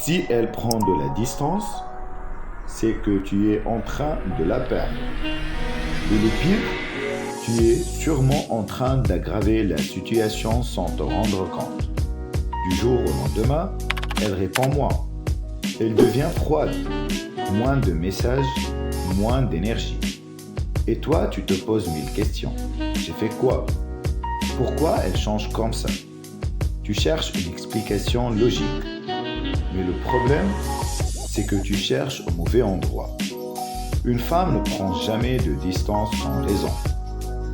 Si elle prend de la distance, c'est que tu es en train de la perdre. Et le pire, tu es sûrement en train d'aggraver la situation sans te rendre compte. Du jour au lendemain, elle répond moins. Elle devient froide. Moins de messages, moins d'énergie. Et toi, tu te poses 1000 questions. J'ai fait quoi? Pourquoi elle change comme ça? Tu cherches une explication logique. Mais le problème, c'est que tu cherches au mauvais endroit. Une femme ne prend jamais de distance sans raison.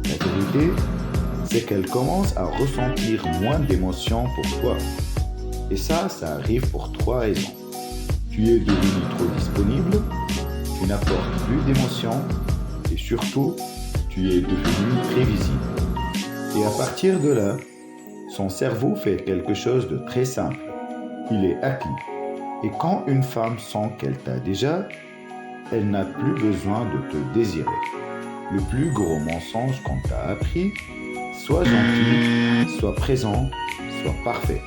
La vérité, c'est qu'elle commence à ressentir moins d'émotions pour toi. Et ça arrive pour 3 raisons. Tu es devenu trop disponible, tu n'apportes plus d'émotions et surtout, tu es devenu prévisible. Et à partir de là, son cerveau fait quelque chose de très simple. Il est acquis. Et quand une femme sent qu'elle t'a déjà, elle n'a plus besoin de te désirer. Le plus gros mensonge qu'on t'a appris, sois gentil, sois présent, sois parfait.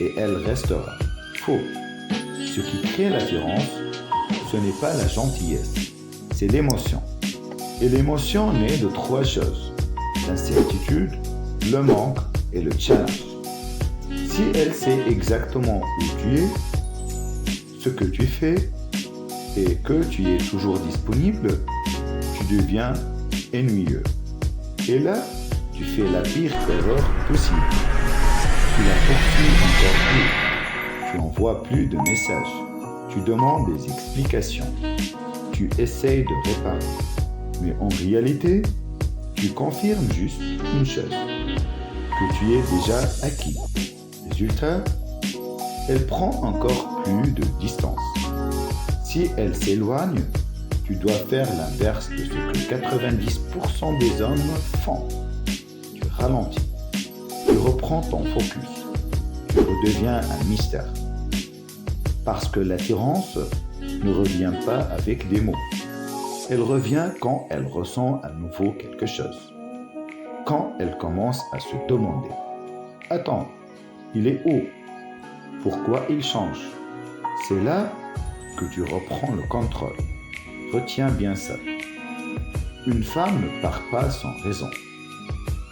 Et elle restera faux. Ce qui crée l'attirance, ce n'est pas la gentillesse, c'est l'émotion. Et l'émotion naît de 3 choses. L'incertitude, le manque et le challenge. Si elle sait exactement où tu es, ce que tu fais et que tu es toujours disponible, tu deviens ennuyeux. Et là, tu fais la pire erreur possible. Tu la poursuis encore plus. Tu n'envoies plus de messages. Tu demandes des explications. Tu essayes de réparer. Mais en réalité, tu confirmes juste une chose, que tu es déjà acquis. Résultat, elle prend encore plus de distance. Si elle s'éloigne, tu dois faire l'inverse de ce que 90% des hommes font. Tu ralentis. Tu reprends ton focus. Tu redeviens un mystère. Parce que l'attirance ne revient pas avec des mots. Elle revient quand elle ressent à nouveau quelque chose. Quand elle commence à se demander « Attends, il est où? Pourquoi il change ?» C'est là que tu reprends le contrôle. Retiens bien ça. Une femme ne part pas sans raison.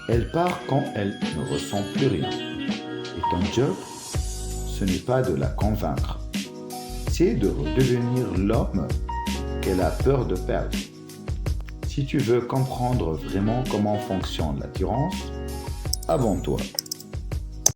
Elle part quand elle ne ressent plus rien. Et ton job, ce n'est pas de la convaincre. C'est de redevenir l'homme qu'elle a peur de perdre. Si tu veux comprendre vraiment comment fonctionne l'attirance, abonne-toi.